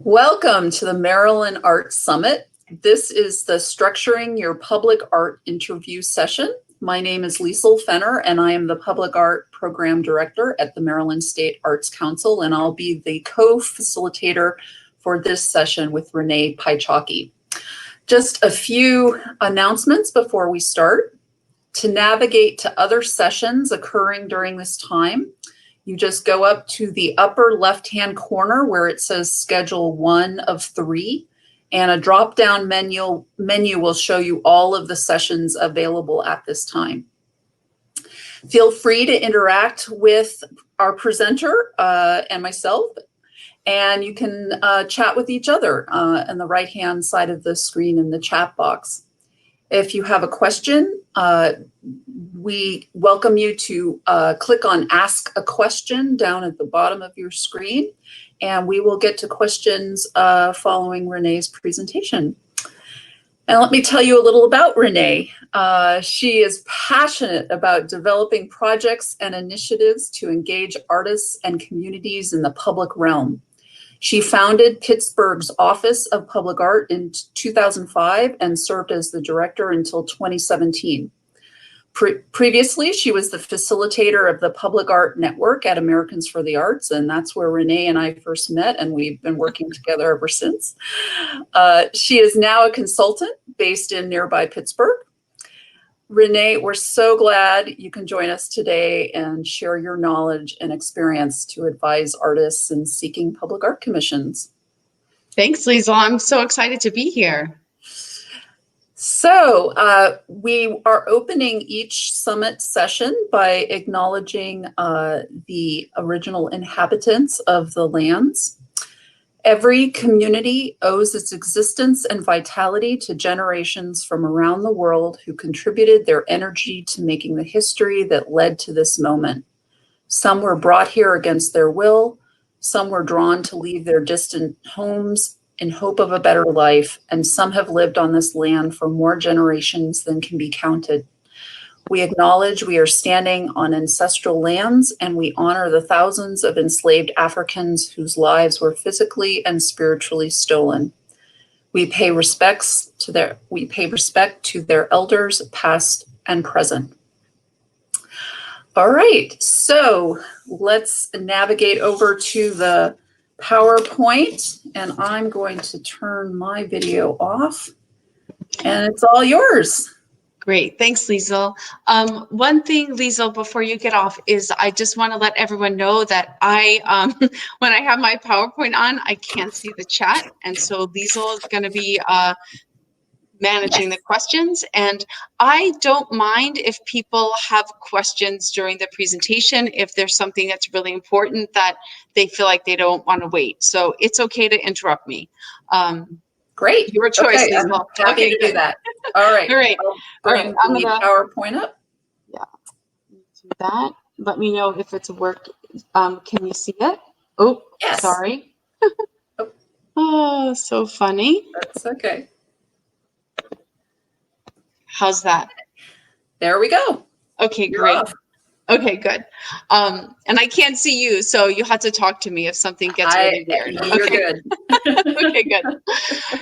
Welcome to the Maryland Art Summit. This is the Structuring Your Public Art interview session. My name is Liesl Fenner, and I am the Public Art Program Director at the Maryland State Arts Council, and I'll be the co-facilitator for this session with Renee Piechocki. Just a few announcements before we start. To navigate to other sessions occurring during this time, you just go up to the upper left-hand corner where it says Schedule 1 of 3, and a drop-down menu will show you all of the sessions available at this time. Feel free to interact with our presenter and myself, and you can chat with each other on the right-hand side of the screen in the chat box. If you have a question, we welcome you to click on Ask a Question down at the bottom of your screen, and we will get to questions following Renee's presentation. And let me tell you a little about Renee. She is passionate about developing projects and initiatives to engage artists and communities in the public realm. She founded Pittsburgh's Office of Public Art in 2005 and served as the director until 2017. Previously, she was the facilitator of the Public Art Network at Americans for the Arts, and that's where Renee and I first met, and we've been working together ever since. She is now a consultant based in nearby Pittsburgh. Renee, we're so glad you can join us today and share your knowledge and experience to advise artists in seeking public art commissions. Thanks, Liesl. I'm so excited to be here. So we are opening each summit session by acknowledging the original inhabitants of the lands. Every community owes its existence and vitality to generations from around the world who contributed their energy to making the history that led to this moment. Some were brought here against their will, some were drawn to leave their distant homes in hope of a better life, and some have lived on this land for more generations than can be counted. We acknowledge we are standing on ancestral lands, and we honor the thousands of enslaved Africans whose lives were physically and spiritually stolen. We pay respect to their elders, past and present. All right, so let's navigate over to the PowerPoint, and I'm going to turn my video off, and it's all yours. Great, thanks, Liesl. One thing, Liesl, before you get off, is I just want to let everyone know that when I have my PowerPoint on, I can't see the chat, and so Liesl is going to be managing the questions. And I don't mind if people have questions during the presentation, if there's something that's really important that they feel like they don't want to wait. So it's okay to interrupt me. Great. Your choice, okay, Liesl. I'm happy to do that. All right. All right. All right. I'm going to PowerPoint up. Yeah. Do that. Let me know if it's work. Can you see it? Oh, yes. Sorry. Oh, so funny. That's okay. How's that? There we go. Okay, great. Okay, good. And I can't see you, so you have to talk to me if something gets really weird. You're good. Okay, good.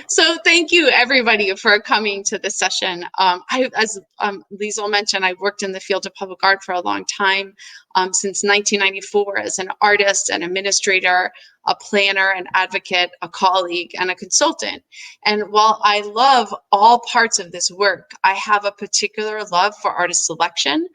So thank you, everybody, for coming to this session. As Liesl mentioned, I've worked in the field of public art for a long time, since 1994 as an artist, an administrator, a planner, an advocate, a colleague, and a consultant. And while I love all parts of this work, I have a particular love for artist selection.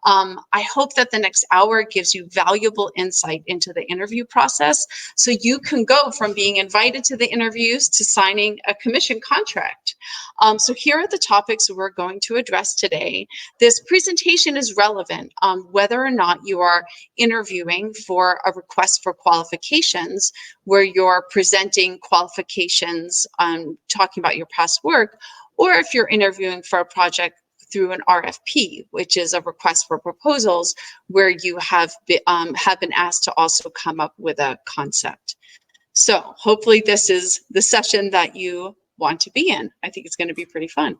I hope that the next hour gives you valuable insight into the interview process, so you can go from being invited to the interviews to signing a commission contract. So here are the topics we're going to address today. This presentation is relevant whether or not you are interviewing for a request for qualifications, where you're presenting qualifications, talking about your past work, or if you're interviewing for a project through an RFP, which is a request for proposals, where you have been asked to also come up with a concept. So hopefully this is the session that you want to be in. I think it's going to be pretty fun.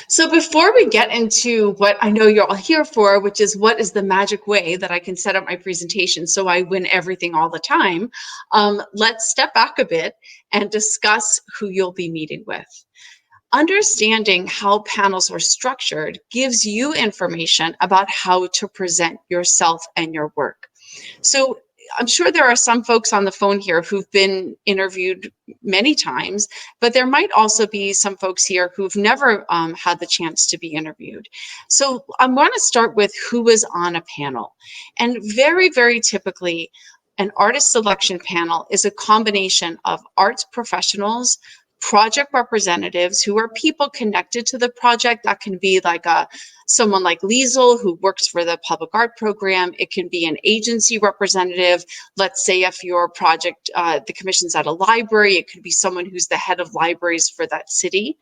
So before we get into what I know you're all here for, which is what is the magic way that I can set up my presentation so I win everything all the time, let's step back a bit and discuss who you'll be meeting with. Understanding how panels are structured gives you information about how to present yourself and your work. So I'm sure there are some folks on the phone here who've been interviewed many times, but there might also be some folks here who've never had the chance to be interviewed. So I want to start with who is on a panel. And very, very typically, an artist selection panel is a combination of arts professionals, project representatives who are people connected to the project. That can be like someone like Liesel who works for the public art program. It can be an agency representative. Let's say if your project, the commission's at a library, it could be someone who's the head of libraries for that city.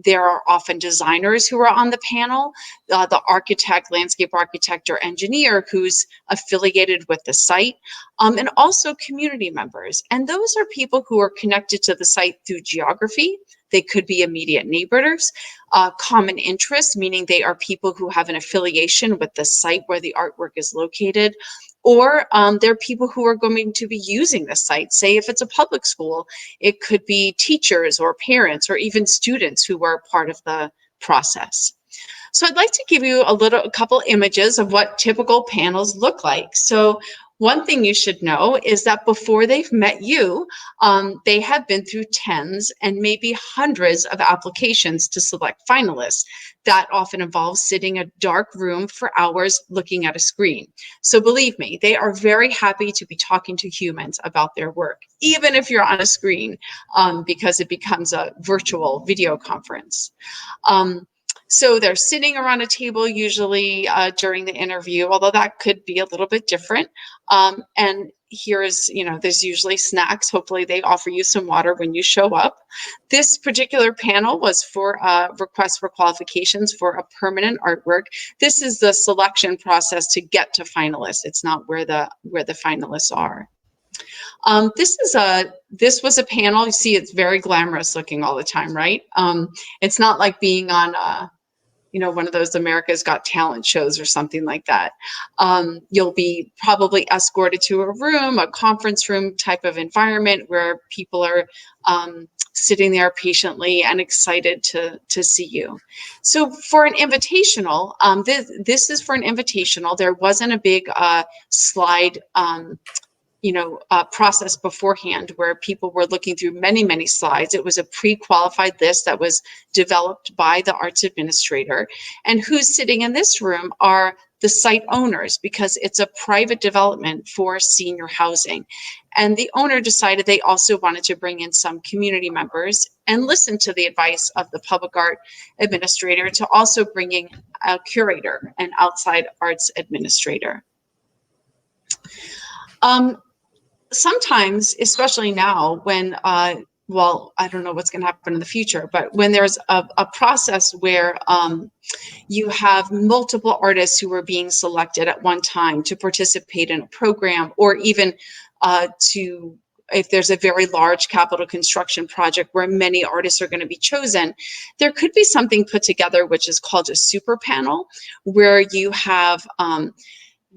There are often designers who are on the panel, the architect, landscape architect, or engineer who's affiliated with the site, and also community members. And those are people who are connected to the site through geography. They could be immediate neighbors, common interests, meaning they are people who have an affiliation with the site where the artwork is located, or they're people who are going to be using the site. Say if it's a public school, it could be teachers or parents or even students who are part of the process. So I'd like to give you a couple images of what typical panels look like. So one thing you should know is that before they've met you, they have been through tens and maybe hundreds of applications to select finalists. That often involves sitting in a dark room for hours looking at a screen. So believe me, they are very happy to be talking to humans about their work, even if you're on a screen, because it becomes a virtual video conference. So they're sitting around a table usually during the interview, although that could be a little bit different. And here's, there's usually snacks. Hopefully they offer you some water when you show up. This particular panel was for requests for qualifications for a permanent artwork. This is the selection process to get to finalists. It's not where the finalists are. This was a panel. You see, it's very glamorous looking all the time, right? It's not like being on one of those America's Got Talent shows or something like that. You'll be probably escorted to a room, a conference room type of environment where people are sitting there patiently and excited to see you. So for an invitational, this is for an invitational. There wasn't a big slide process beforehand where people were looking through many, many slides. It was a pre-qualified list that was developed by the arts administrator. And who's sitting in this room are the site owners, because it's a private development for senior housing. And the owner decided they also wanted to bring in some community members and listen to the advice of the public art administrator to also bring in a curator, an outside arts administrator. Sometimes, especially now when, well, I don't know what's going to happen in the future, but when there's a process where you have multiple artists who are being selected at one time to participate in a program, or even if there's a very large capital construction project where many artists are going to be chosen, there could be something put together which is called a super panel, where you have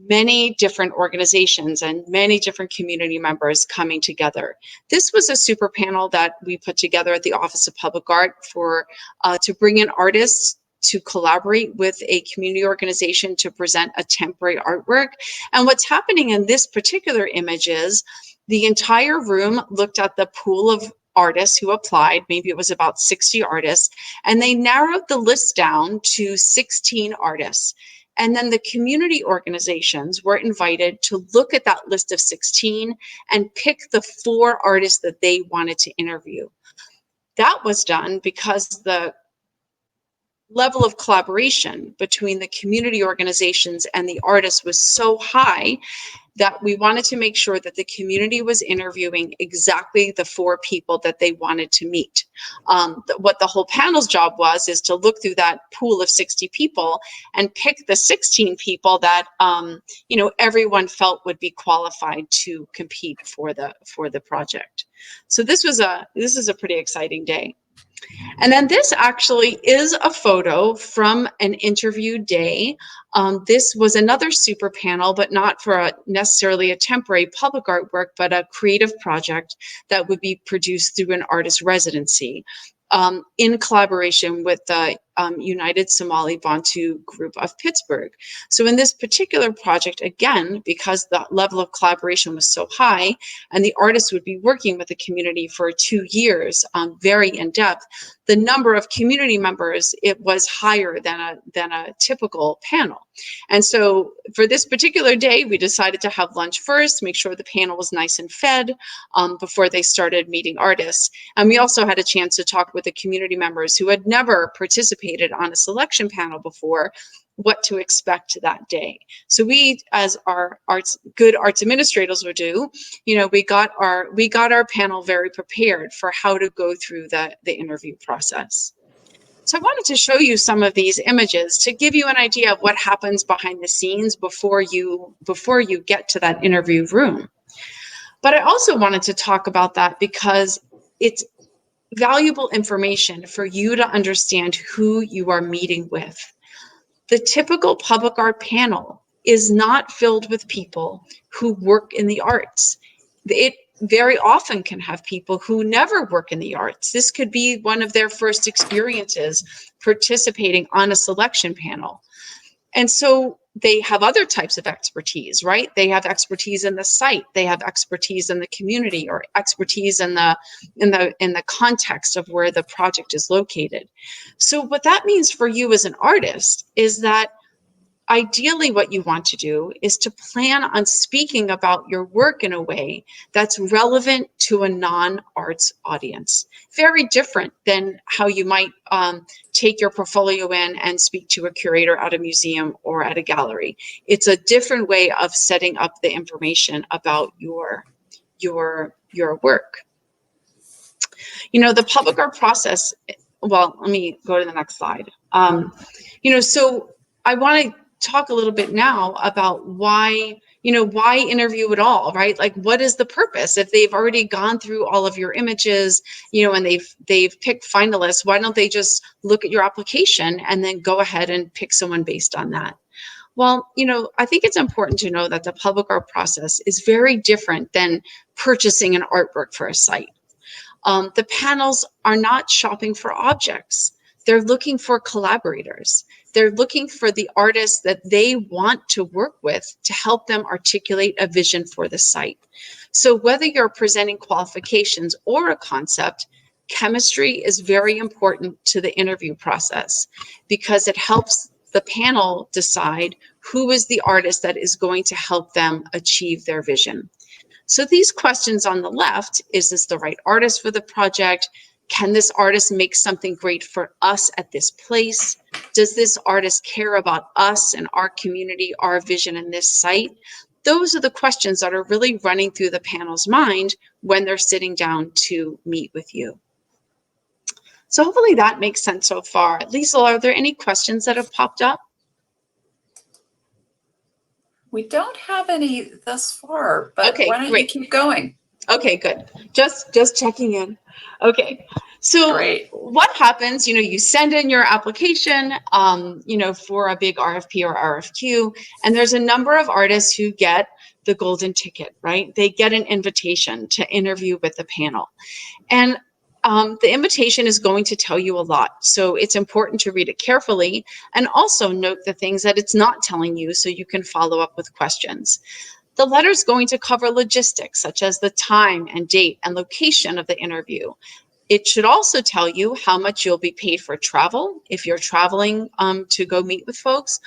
many different organizations and many different community members coming together. This was a super panel that we put together at the Office of Public Art to bring in artists to collaborate with a community organization to present a temporary artwork. And what's happening in this particular image is the entire room looked at the pool of artists who applied. Maybe it was about 60 artists, and they narrowed the list down to 16 artists. And then the community organizations were invited to look at that list of 16 and pick the 4 artists that they wanted to interview. That was done because the level of collaboration between the community organizations and the artists was so high that we wanted to make sure that the community was interviewing exactly the 4 people that they wanted to meet. What the whole panel's job was is to look through that pool of 60 people and pick the 16 people that everyone felt would be qualified to compete for the project. So this is a pretty exciting day. And then this actually is a photo from an interview day. This was another super panel, but not for necessarily a temporary public artwork, but a creative project that would be produced through an artist residency in collaboration with the United Somali Bantu Group of Pittsburgh. So in this particular project, again, because the level of collaboration was so high, and the artists would be working with the community for 2 years, very in depth, the number of community members, it was higher than a typical panel. And so for this particular day, we decided to have lunch first, make sure the panel was nice and fed before they started meeting artists. And we also had a chance to talk with the community members who had never participated on a selection panel before, what to expect that day. So we, as our good arts administrators would do, we got our panel very prepared for how to go through the interview process. So I wanted to show you some of these images to give you an idea of what happens behind the scenes before you get to that interview room. But I also wanted to talk about that because it's valuable information for you to understand who you are meeting with. The typical public art panel is not filled with people who work in the arts. It very often can have people who never work in the arts. This could be one of their first experiences participating on a selection panel. And so they have other types of expertise, right? They have expertise in the site, they have expertise in the community, or expertise in the context of where the project is located. So what that means for you as an artist is that ideally what you want to do is to plan on speaking about your work in a way that's relevant to a non-arts audience. Very different than how you might take your portfolio in and speak to a curator at a museum or at a gallery. It's a different way of setting up the information about your work. The public art process, well, let me go to the next slide. So I want to talk a little bit now about why interview at all, right? Like, what is the purpose? If they've already gone through all of your images, and they've picked finalists, why don't they just look at your application and then go ahead and pick someone based on that? Well, I think it's important to know that the public art process is very different than purchasing an artwork for a site. The panels are not shopping for objects. They're looking for collaborators. They're looking for the artists that they want to work with to help them articulate a vision for the site. So whether you're presenting qualifications or a concept, chemistry is very important to the interview process because it helps the panel decide who is the artist that is going to help them achieve their vision. So these questions on the left, is this the right artist for the project? Can this artist make something great for us at this place? Does this artist care about us and our community, our vision in this site? Those are the questions that are really running through the panel's mind when they're sitting down to meet with you. So hopefully that makes sense so far. Liesl, are there any questions that have popped up? We don't have any thus far, but okay, why don't great. you keep going? Okay, good. Just checking in. Okay, so Great. What happens, you send in your application, for a big RFP or RFQ, and there's a number of artists who get the golden ticket, right? They get an invitation to interview with the panel. And the invitation is going to tell you a lot. So it's important to read it carefully and also note the things that it's not telling you so you can follow up with questions. The letter is going to cover logistics such as the time and date and location of the interview. It should also tell you how much you'll be paid for travel if you're traveling to go meet with folks.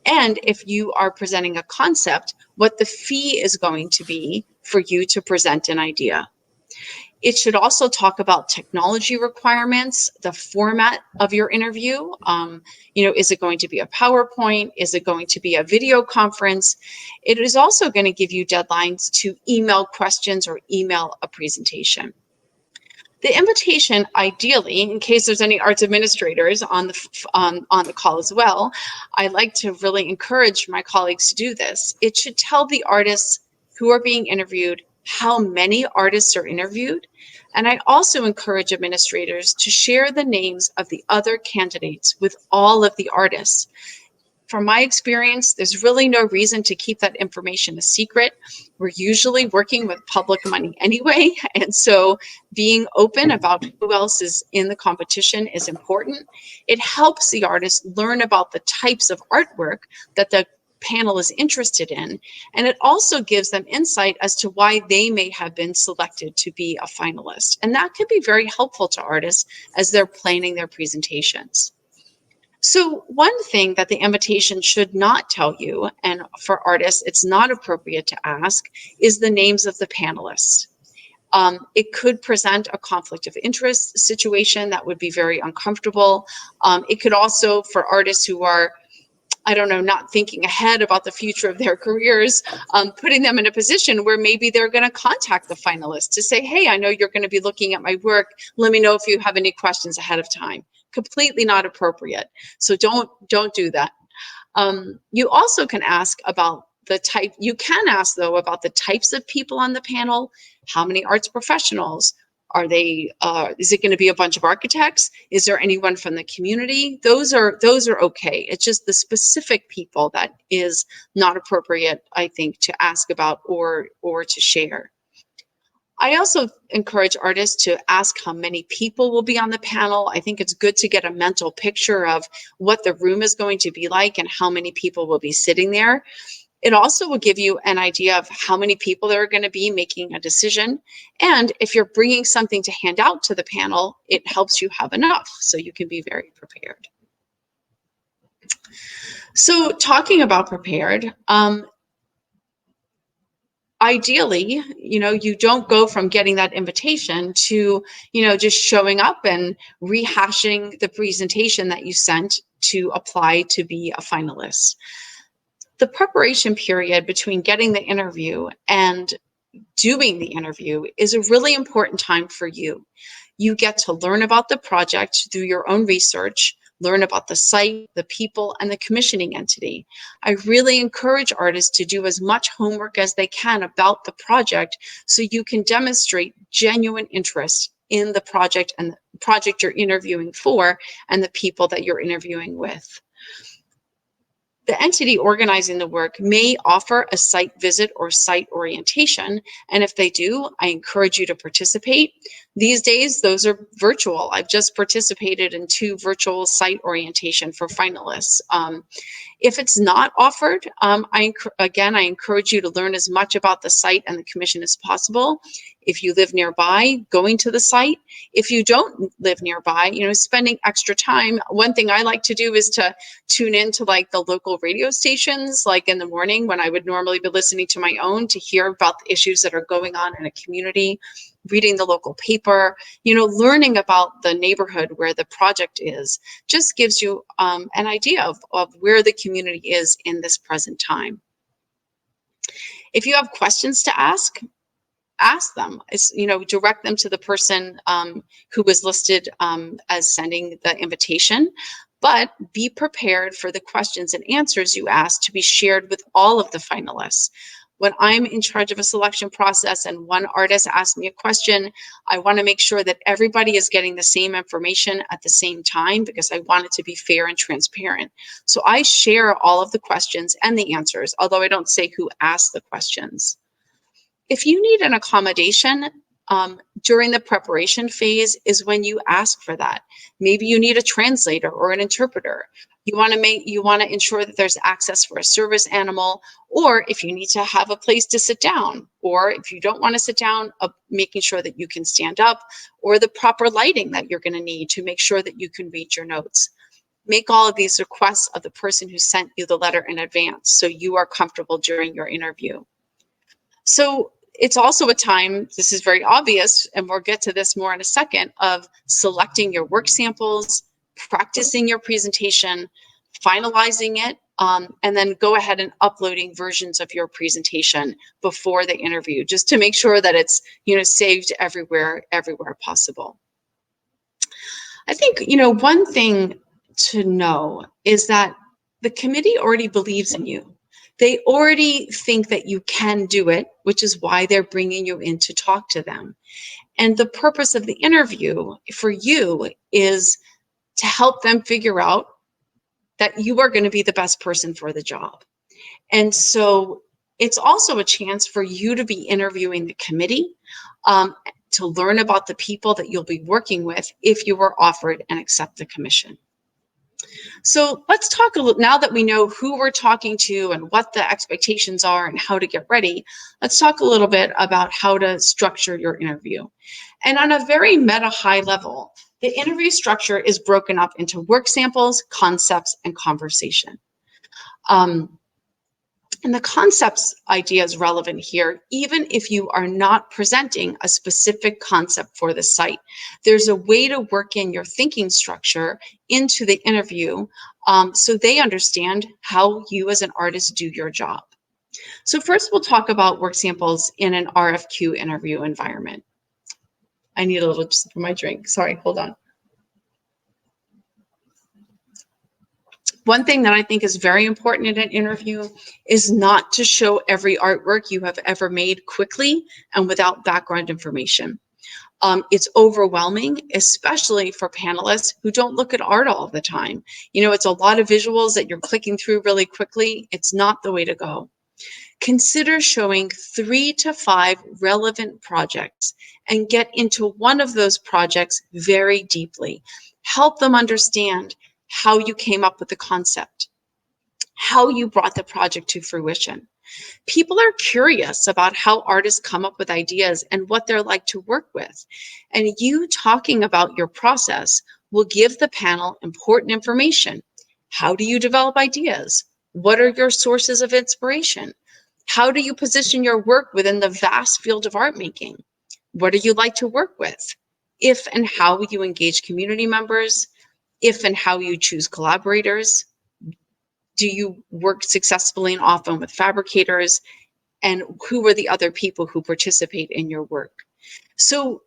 And if you are presenting a concept, what the fee is going to be for you to present an idea. It should also talk about technology requirements, the format of your interview. Is it going to be a PowerPoint? Is it going to be a video conference? It is also going to give you deadlines to email questions or email a presentation. The invitation, ideally, in case there's any arts administrators on the call as well, I like to really encourage my colleagues to do this. It should tell the artists who are being interviewed how many artists are interviewed, and I also encourage administrators to share the names of the other candidates with all of the artists. From my experience, there's really no reason to keep that information a secret. We're usually working with public money anyway, and so being open about who else is in the competition is important. It helps the artists learn about the types of artwork that the panel is interested in, and it also gives them insight as to why they may have been selected to be a finalist. And that can be very helpful to artists as they're planning their presentations. So one thing that the invitation should not tell you, and for artists it's not appropriate to ask, is the names of the panelists. It could present a conflict of interest situation that would be very uncomfortable. It could also, for artists who are, I don't know, not thinking ahead about the future of their careers, putting them in a position where maybe they're going to contact the finalists to say, hey, I know you're going to be looking at my work. Let me know if you have any questions ahead of time. Completely not appropriate. So don't do that. You also can ask about the type. You can ask, though, about the types of people on the panel. How many arts professionals? Are they, is it going to be a bunch of architects? Is there anyone from the community? Those are okay. It's just the specific people that is not appropriate, I think, to ask about or to share. I also encourage artists to ask how many people will be on the panel. I think it's good to get a mental picture of what the room is going to be like and how many people will be sitting there. It also will give you an idea of how many people there are going to be making a decision. And if you're bringing something to hand out to the panel, it helps you have enough so you can be very prepared. So talking about prepared, ideally, you don't go from getting that invitation to, just showing up and rehashing the presentation that you sent to apply to be a finalist. The preparation period between getting the interview and doing the interview is a really important time for you. You get to learn about the project through your own research, learn about the site, the people, and the commissioning entity. I really encourage artists to do as much homework as they can about the project so you can demonstrate genuine interest in the project and the project you're interviewing for and the people that you're interviewing with. The entity organizing the work may offer a site visit or site orientation, and if they do, I encourage you to participate. These days, those are virtual. I've just participated in 2 virtual site orientation for finalists. If it's not offered, I encourage you to learn as much about the site and the commission as possible. If you live nearby, going to the site. If you don't live nearby, spending extra time. One thing I like to do is to tune into like the local radio stations, like in the morning when I would normally be listening to my own, to hear about the issues that are going on in a community, reading the local paper, learning about the neighborhood where the project is, just gives you an idea of where the community is in this present time. If you have questions to ask them. Direct them to the person who was listed as sending the invitation, but be prepared for the questions and answers you ask to be shared with all of the finalists. When I'm in charge of a selection process and one artist asks me a question, I want to make sure that everybody is getting the same information at the same time because I want it to be fair and transparent. So I share all of the questions and the answers, although I don't say who asked the questions. If you need an accommodation during the preparation phase is when you ask for that. Maybe you need a translator or an interpreter. You want to ensure that there's access for a service animal, or if you need to have a place to sit down, or if you don't want to sit down, making sure that you can stand up, or the proper lighting that you're going to need to make sure that you can read your notes. Make all of these requests of the person who sent you the letter in advance so you are comfortable during your interview. So it's also a time, this is very obvious, and we'll get to this more in a second, of selecting your work samples, practicing your presentation, finalizing it, and then go ahead and uploading versions of your presentation before the interview, just to make sure that it's saved everywhere possible. I think one thing to know is that the committee already believes in you. They already think that you can do it, which is why they're bringing you in to talk to them. And the purpose of the interview for you is to help them figure out that you are going to be the best person for the job. And so it's also a chance for you to be interviewing the committee, to learn about the people that you'll be working with if you were offered and accept the commission. So let's talk a little, now that we know who we're talking to and what the expectations are and how to get ready, let's talk a little bit about how to structure your interview. And on a very meta high level, the interview structure is broken up into work samples, concepts, and conversation. And the concepts idea is relevant here, even if you are not presenting a specific concept for the site. There's a way to work in your thinking structure into the interview, so they understand how you as an artist do your job. So first we'll talk about work samples in an RFQ interview environment. I need a little just for my drink. Sorry, hold on. One thing that I think is very important in an interview is not to show every artwork you have ever made quickly and without background information. It's overwhelming, especially for panelists who don't look at art all the time. You know, it's a lot of visuals that you're clicking through really quickly. It's not the way to go. Consider showing 3 to 5 relevant projects and get into one of those projects very deeply. Help them understand how you came up with the concept, how you brought the project to fruition. People are curious about how artists come up with ideas and what they're like to work with. And you talking about your process will give the panel important information. How do you develop ideas? What are your sources of inspiration? How do you position your work within the vast field of art making? What do you like to work with? If and how you engage community members? If and how you choose collaborators? Do you work successfully and often with fabricators? And who are the other people who participate in your work? So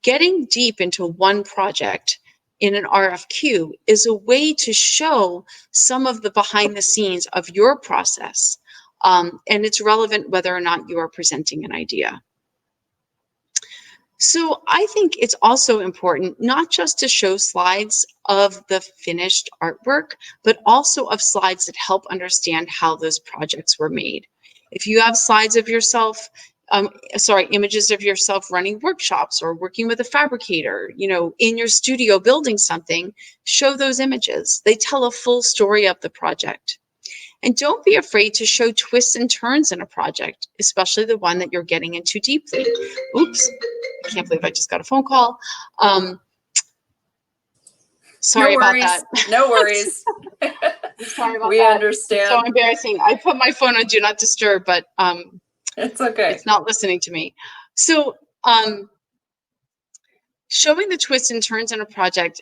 getting deep into one project in an RFQ is a way to show some of the behind the scenes of your process. And it's relevant whether or not you are presenting an idea. So I think it's also important not just to show slides of the finished artwork, but also of slides that help understand how those projects were made. If you have slides of yourself, images of yourself running workshops or working with a fabricator, you know, in your studio building something, show those images. They tell a full story of the project. And don't be afraid to show twists and turns in a project, especially the one that you're getting into deeply. Oops, I can't believe I just got a phone call. Sorry about that. No worries. Sorry about we that. understand. It's so embarrassing. I put my phone on Do Not Disturb, but it's okay. It's not listening to me. So showing the twists and turns in a project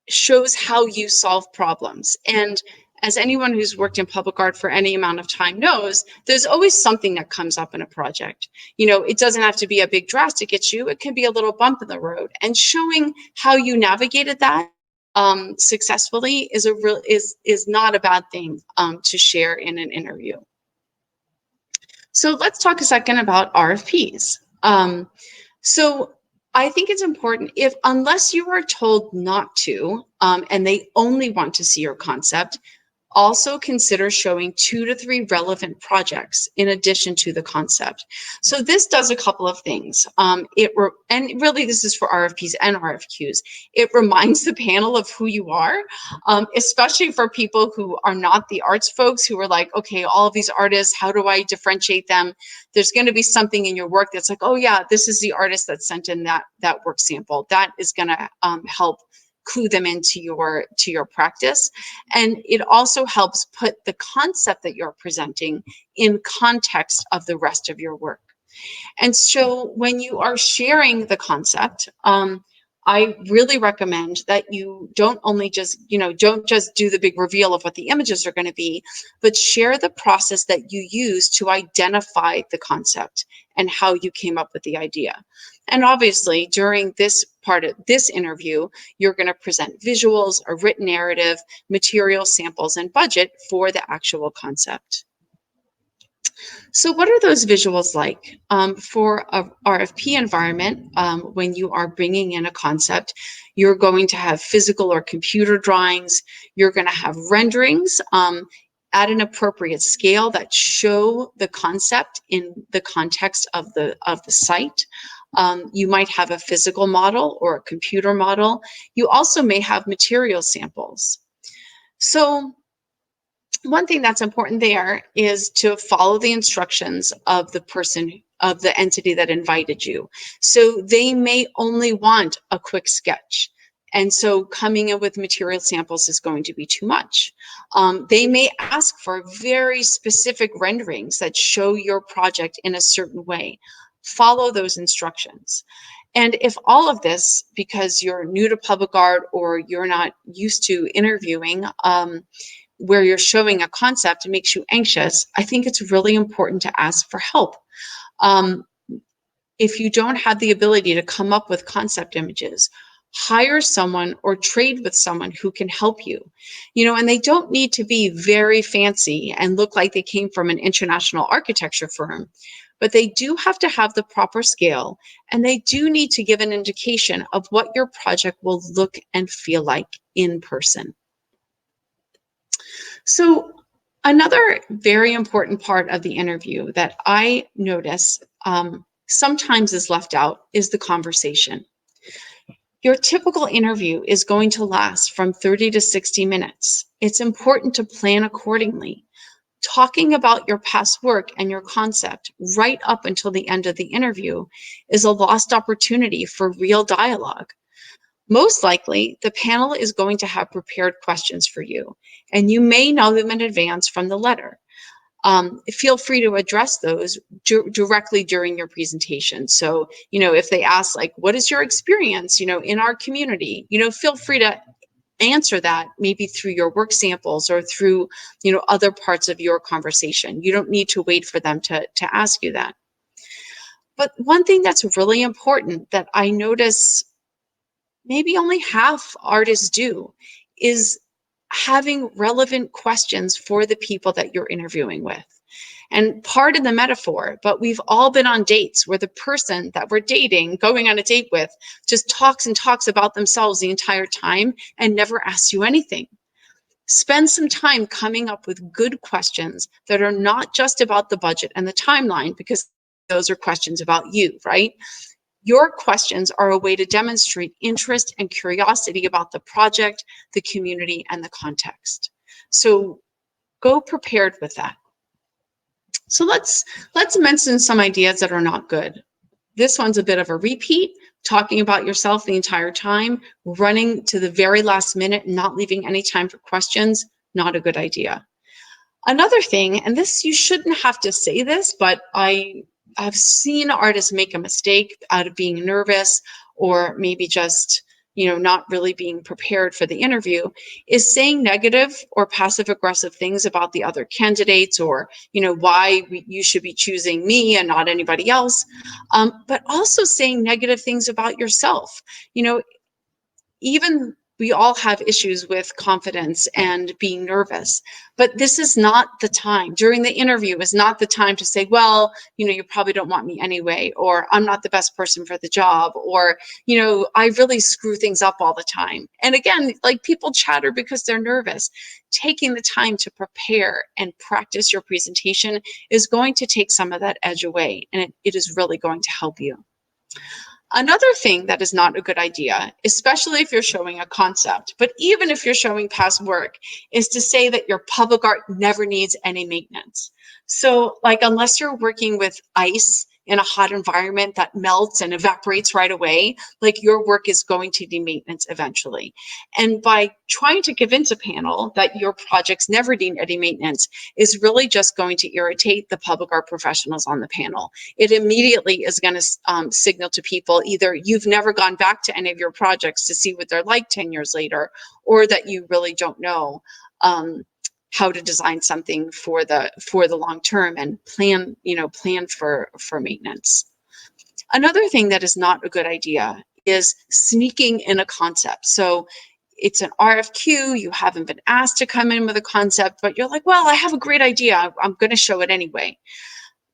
shows how you solve problems. And as anyone who's worked in public art for any amount of time knows, there's always something that comes up in a project. You know, it doesn't have to be a big drastic issue. It can be a little bump in the road. And showing how you navigated that successfully is not a bad thing to share in an interview. So let's talk a second about RFPs. So I think it's important, unless you are told not to, and they only want to see your concept, also consider showing 2 to 3 relevant projects in addition to the concept. So this does a couple of things. And really this is for RFPs and RFQs. It reminds the panel of who you are, especially for people who are not the arts folks who are like, okay, all of these artists, how do I differentiate them? There's going to be something in your work that's like, oh yeah, this is the artist that sent in that work sample. That is going to help clue them into your practice. And it also helps put the concept that you're presenting in context of the rest of your work. And so when you are sharing the concept, I really recommend that you don't just do the big reveal of what the images are going to be, but share the process that you use to identify the concept and how you came up with the idea. And obviously, during this part of this interview, you're going to present visuals, a written narrative, material samples, and budget for the actual concept. So what are those visuals like? For a RFP environment, when you are bringing in a concept, you're going to have physical or computer drawings. You're going to have renderings at an appropriate scale that show the concept in the context of the site. You might have a physical model or a computer model. You also may have material samples. So one thing that's important there is to follow the instructions of the person, of the entity that invited you. So they may only want a quick sketch. And so coming in with material samples is going to be too much. They may ask for very specific renderings that show your project in a certain way. Follow those instructions. And if all of this, because you're new to public art or you're not used to interviewing, where you're showing a concept makes you anxious, I think it's really important to ask for help. If you don't have the ability to come up with concept images, hire someone or trade with someone who can help you. And they don't need to be very fancy and look like they came from an international architecture firm, but they do have to have the proper scale, and they do need to give an indication of what your project will look and feel like in person. So another very important part of the interview that I notice sometimes is left out is the conversation. Your typical interview is going to last from 30 to 60 minutes. It's important to plan accordingly. Talking about your past work and your concept right up until the end of the interview is a lost opportunity for real dialogue. Most likely, the panel is going to have prepared questions for you, and you may know them in advance from the letter. Feel free to address those directly during your presentation. So, if they ask, like, what is your experience, in our community, feel free to answer that maybe through your work samples or through, other parts of your conversation. You don't need to wait for them to ask you that. But one thing that's really important that I notice maybe only half artists do is having relevant questions for the people that you're interviewing with. And pardon the metaphor, but we've all been on dates where the person that we're dating, going on a date with, just talks and talks about themselves the entire time and never asks you anything. Spend some time coming up with good questions that are not just about the budget and the timeline, because those are questions about you, right? Your questions are a way to demonstrate interest and curiosity about the project, the community, and the context. So go prepared with that. So let's mention some ideas that are not good. This one's a bit of a repeat, talking about yourself the entire time, running to the very last minute, not leaving any time for questions, not a good idea. Another thing, and this, you shouldn't have to say this, but I've seen artists make a mistake out of being nervous or maybe just, not really being prepared for the interview, is saying negative or passive aggressive things about the other candidates, or, why you should be choosing me and not anybody else. But also saying negative things about yourself. Even we all have issues with confidence and being nervous, but this is not the time. During the interview is not the time to say, well, you probably don't want me anyway, or I'm not the best person for the job, or, I really screw things up all the time. And again, like, people chatter because they're nervous. Taking the time to prepare and practice your presentation is going to take some of that edge away, and it is really going to help you. Another thing that is not a good idea, especially if you're showing a concept, but even if you're showing past work, is to say that your public art never needs any maintenance. So, like, unless you're working with ice in a hot environment that melts and evaporates right away, like, your work is going to need maintenance eventually. And by trying to convince a panel that your projects never need any maintenance is really just going to irritate the public art professionals on the panel. It immediately is going to signal to people either you've never gone back to any of your projects to see what they're like 10 years later, or that you really don't know how to design something for the long term and plan for maintenance. Another thing that is not a good idea is sneaking in a concept. So it's an RFQ, you haven't been asked to come in with a concept, but you're like, well, I have a great idea, I'm going to show it anyway.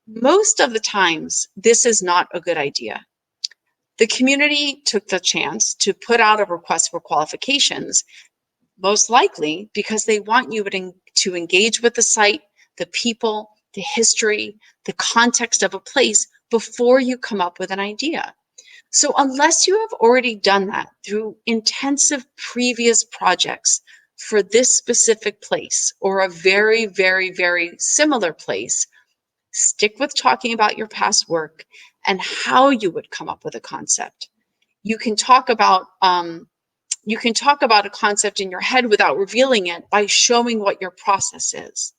Most of the times, this is not a good idea. The community took the chance to put out a request for qualifications, most likely because they want you to engage with the site, the people, the history, the context of a place before you come up with an idea. So unless you have already done that through intensive previous projects for this specific place or a very, very, very similar place, stick with talking about your past work and how you would come up with a concept. You can talk about a concept in your head without revealing it by showing what your process is.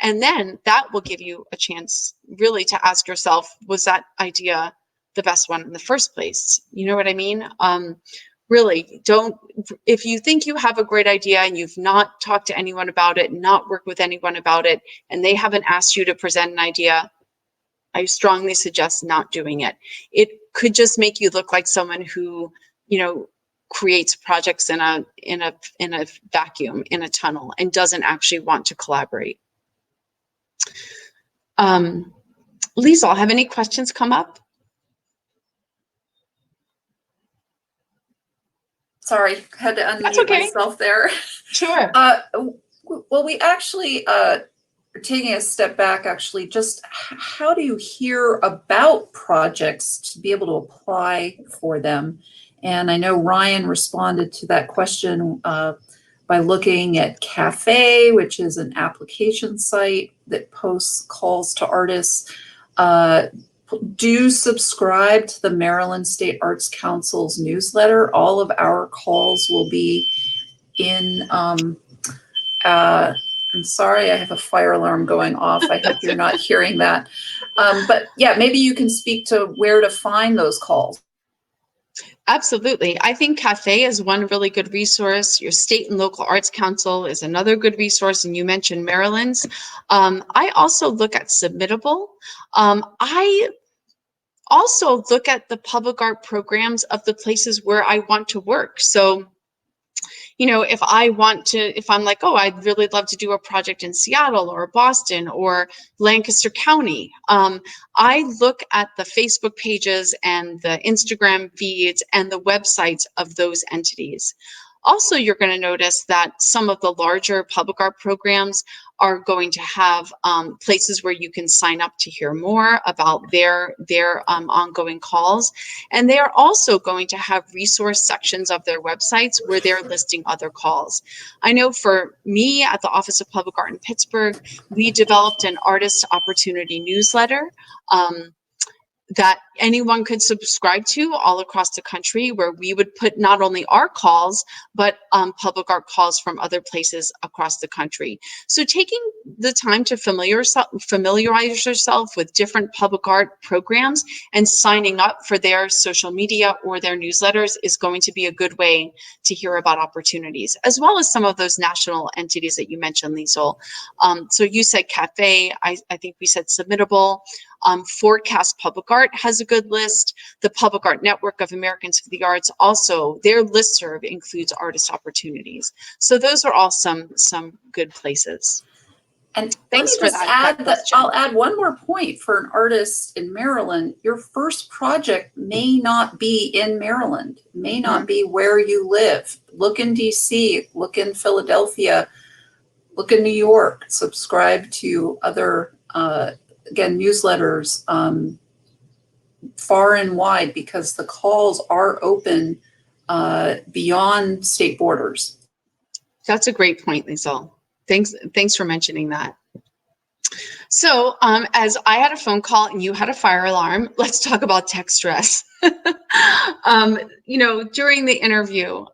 And then that will give you a chance really to ask yourself, was that idea the best one in the first place? You know what I mean? Really, if you think you have a great idea and you've not talked to anyone about it, not worked with anyone about it, and they haven't asked you to present an idea, I strongly suggest not doing it. It could just make you look like someone who, creates projects in a vacuum, in a tunnel, and doesn't actually want to collaborate. Liesl, have any questions come up? Sorry, had to unmute myself there. Sure. Well, we actually, taking a step back, actually, just how do you hear about projects to be able to apply for them? And I know Ryan responded to that question by looking at Cafe, which is an application site that posts calls to artists. Do subscribe to the Maryland State Arts Council's newsletter. All of our calls will be in, I'm sorry, I have a fire alarm going off. I hope you're not hearing that. But yeah, maybe you can speak to where to find those calls. Absolutely. I think Cafe is one really good resource. Your state and local arts council is another good resource. And you mentioned Maryland's. I also look at Submittable. I also look at the public art programs of the places where I want to work. So, if I'm like, oh, I'd really love to do a project in Seattle or Boston or Lancaster County, I look at the Facebook pages and the Instagram feeds and the websites of those entities. Also, you're going to notice that some of the larger public art programs are going to have places where you can sign up to hear more about their ongoing calls. And they are also going to have resource sections of their websites where they're listing other calls. I know for me at the Office of Public Art in Pittsburgh, we developed an artist opportunity newsletter that anyone could subscribe to all across the country, where we would put not only our calls, but public art calls from other places across the country. So taking the time to familiarize yourself with different public art programs and signing up for their social media or their newsletters is going to be a good way to hear about opportunities, as well as some of those national entities that you mentioned, Liesl. So you said Cafe, I think we said Submittable. Forecast Public Art has a good list. The Public Art Network of Americans for the Arts, also their listserv includes artist opportunities. So those are all some good places. And thanks for that question. I'll add one more point for an artist in Maryland. Your first project may not be in Maryland, may not be where you live. Look in DC, look in Philadelphia, look in New York, subscribe to other again, newsletters far and wide, because the calls are open beyond state borders. That's a great point, Liesl. Thanks for mentioning that. So as I had a phone call and you had a fire alarm, let's talk about tech stress. During the interview,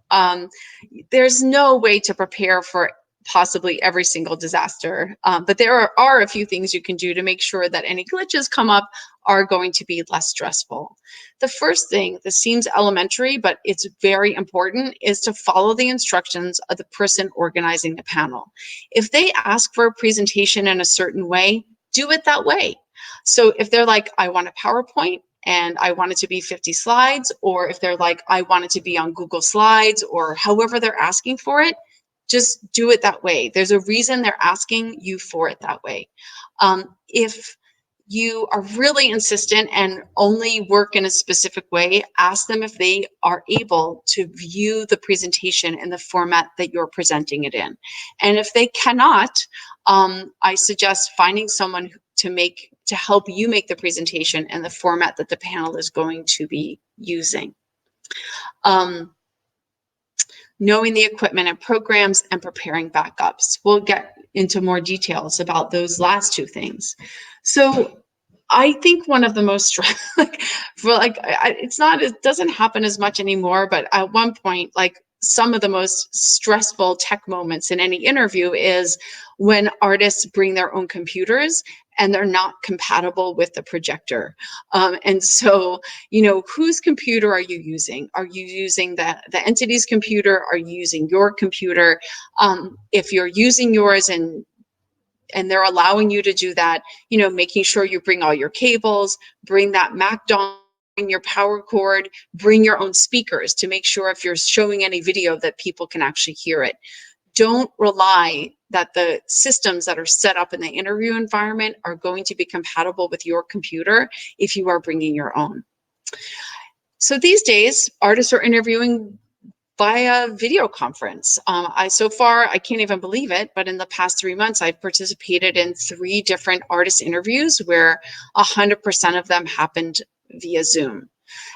there's no way to prepare for possibly every single disaster. But there are a few things you can do to make sure that any glitches come up are going to be less stressful. The first thing that seems elementary, but it's very important, is to follow the instructions of the person organizing the panel. If they ask for a presentation in a certain way, do it that way. So if they're like, I want a PowerPoint, and I want it to be 50 slides, or if they're like, I want it to be on Google Slides, or however they're asking for it, just do it that way. There's a reason they're asking you for it that way. If you are really insistent and only work in a specific way, ask them if they are able to view the presentation in the format that you're presenting it in. And if they cannot, I suggest finding someone to help you make the presentation in the format that the panel is going to be using. Knowing the equipment and programs and preparing backups. We'll get into more details about those last two things. So I think one of the most it doesn't happen as much anymore, but at one point, like some of the most stressful tech moments in any interview is when artists bring their own computers and they're not compatible with the projector. And so, whose computer are you using? Are you using the entity's computer? Are you using your computer? If you're using yours and they're allowing you to do that, making sure you bring all your cables, bring that Mac dongle, bring your power cord, bring your own speakers to make sure if you're showing any video that people can actually hear it. Don't rely that the systems that are set up in the interview environment are going to be compatible with your computer if you are bringing your own. So these days, artists are interviewing via video conference. So far, I can't even believe it, but in the past 3 months, I've participated in 3 different artist interviews where 100% of them happened via Zoom.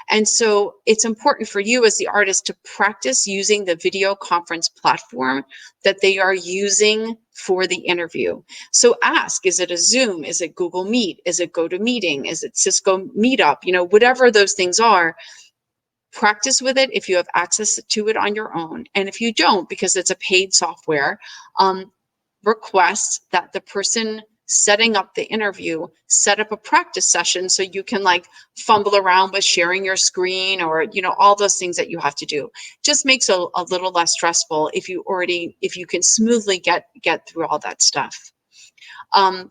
And so it's important for you as the artist to practice using the video conference platform that they are using for the interview. So ask, is it a Zoom? Is it Google Meet? Is it GoToMeeting? Is it Cisco Meetup? Whatever those things are, practice with it if you have access to it on your own. And if you don't, because it's a paid software, request that the person setting up the interview set up a practice session so you can fumble around with sharing your screen or all those things that you have to do. Just makes a little less stressful if you can smoothly get through all that stuff.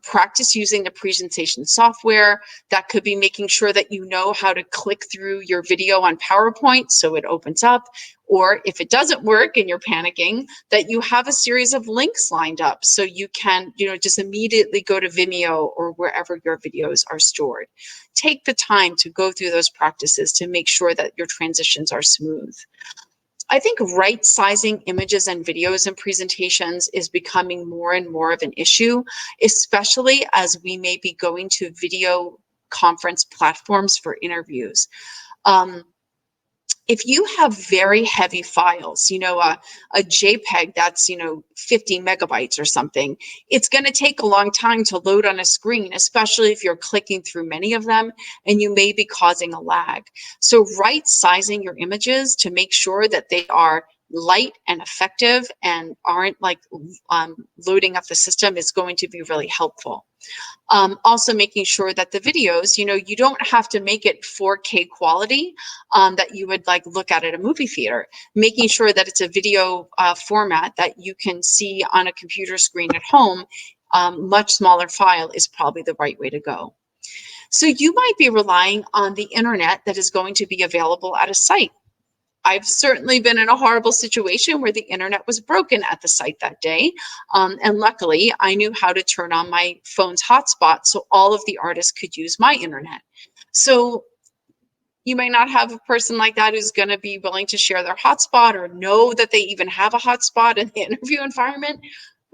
Practice using the presentation software. That could be making sure that you know how to click through your video on PowerPoint so it opens up, or if it doesn't work and you're panicking, that you have a series of links lined up so you can just immediately go to Vimeo or wherever your videos are stored. Take the time to go through those practices to make sure that your transitions are smooth. I think right-sizing images and videos and presentations is becoming more and more of an issue, especially as we may be going to video conference platforms for interviews. If you have very heavy files, a JPEG that's, 50 megabytes or something, it's going to take a long time to load on a screen, especially if you're clicking through many of them and you may be causing a lag. So right sizing your images to make sure that they are light and effective and aren't loading up the system is going to be really helpful. Also making sure that the videos, you don't have to make it 4K quality that you would look at a movie theater. Making sure that it's a video format that you can see on a computer screen at home, much smaller file is probably the right way to go. So you might be relying on the internet that is going to be available at a site. I've certainly been in a horrible situation where the internet was broken at the site that day. And luckily, I knew how to turn on my phone's hotspot so all of the artists could use my internet. So you may not have a person like that who's going to be willing to share their hotspot or know that they even have a hotspot in the interview environment.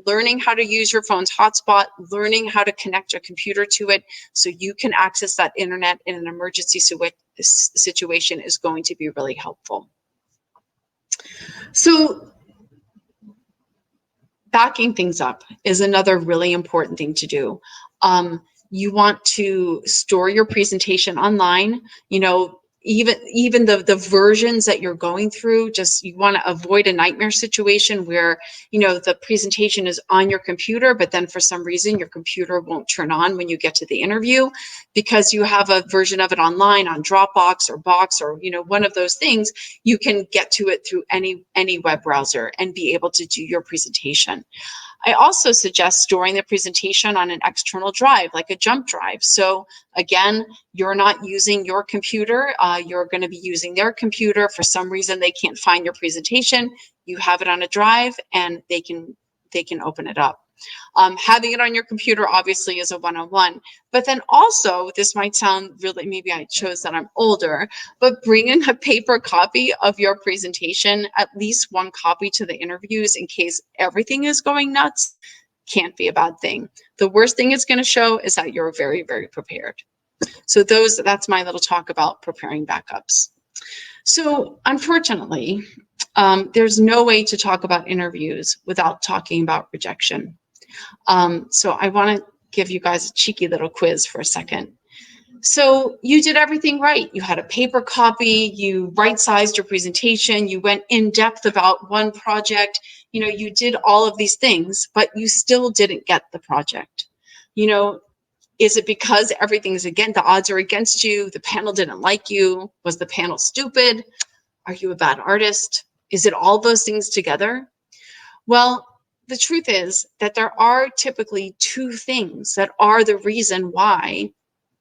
Learning how to use your phone's hotspot, learning how to connect your computer to it so you can access that internet in an emergency situation is going to be really helpful. So backing things up is another really important thing to do. You want to store your presentation online, even the versions that you're going through, you want to avoid a nightmare situation where, the presentation is on your computer, but then for some reason your computer won't turn on when you get to the interview because you have a version of it online on Dropbox or Box or, one of those things. You can get to it through any web browser and be able to do your presentation. I also suggest storing the presentation on an external drive, like a jump drive. So again, you're not using your computer, you're going to be using their computer. For some reason, they can't find your presentation. You have it on a drive and they can open it up. Having it on your computer obviously is a one-on-one, but then also, this might sound really, maybe I chose that I'm older, but bringing a paper copy of your presentation, at least one copy to the interviews in case everything is going nuts, can't be a bad thing. The worst thing it's going to show is that you're very, very prepared. So that's my little talk about preparing backups. So unfortunately, there's no way to talk about interviews without talking about rejection. So I want to give you guys a cheeky little quiz for a second. So you did everything right. You had a paper copy, you right-sized your presentation, you went in depth about one project, you did all of these things, but you still didn't get the project. Is it because everything's the odds are against you, the panel didn't like you, was the panel stupid? Are you a bad artist? Is it all those things together? Well, the truth is that there are typically two things that are the reason why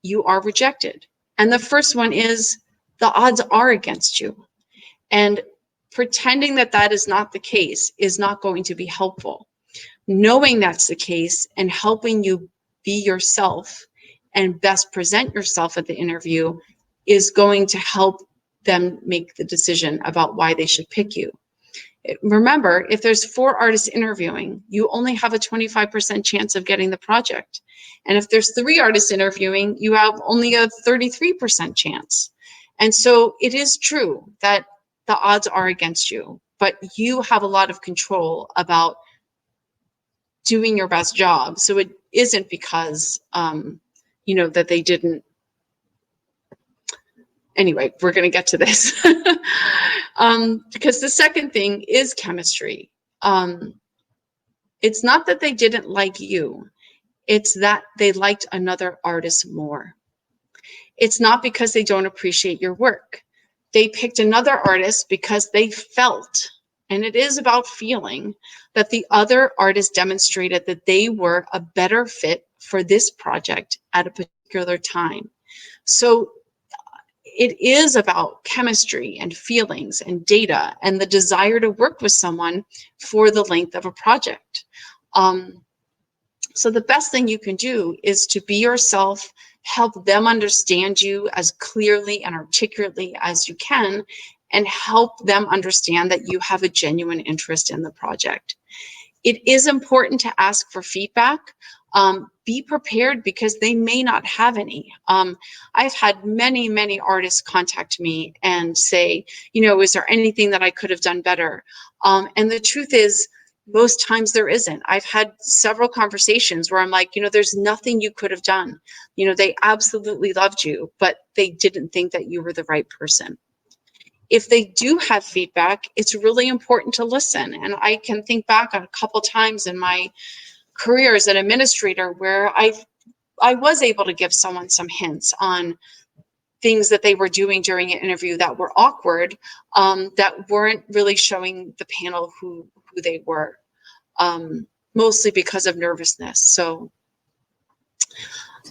you are rejected. And the first one is the odds are against you. And pretending that that is not the case is not going to be helpful. Knowing that's the case and helping you be yourself and best present yourself at the interview is going to help them make the decision about why they should pick you. Remember, if there's 4 artists interviewing, you only have a 25% chance of getting the project. And if there's 3 artists interviewing, you have only a 33% chance. And so it is true that the odds are against you, but you have a lot of control about doing your best job. So it isn't because, that they didn't. Anyway, we're going to get to this because the second thing is chemistry. It's not that they didn't like you. It's that they liked another artist more. It's not because they don't appreciate your work. They picked another artist because they felt, and it is about feeling, that the other artist demonstrated that they were a better fit for this project at a particular time. So it is about chemistry and feelings and data and the desire to work with someone for the length of a project. So the best thing you can do is to be yourself, help them understand you as clearly and articulately as you can, and help them understand that you have a genuine interest in the project. It is important to ask for feedback. Be prepared because they may not have any. I've had many, many artists contact me and say, is there anything that I could have done better? And the truth is, most times there isn't. I've had several conversations where I'm like, there's nothing you could have done. They absolutely loved you, but they didn't think that you were the right person. If they do have feedback, it's really important to listen. And I can think back on a couple times in my career as an administrator where I was able to give someone some hints on things that they were doing during an interview that were awkward, that weren't really showing the panel who they were, mostly because of nervousness. So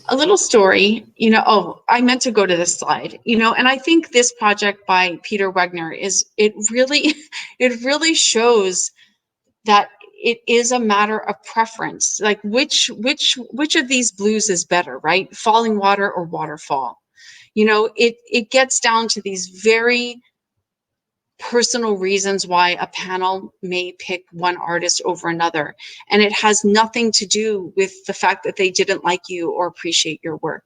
a little story, I meant to go to this slide, and I think this project by Peter Wegner it really shows that it is a matter of preference. Like which of these blues is better, right? Falling water or waterfall. It gets down to these very personal reasons why a panel may pick one artist over another. And it has nothing to do with the fact that they didn't like you or appreciate your work.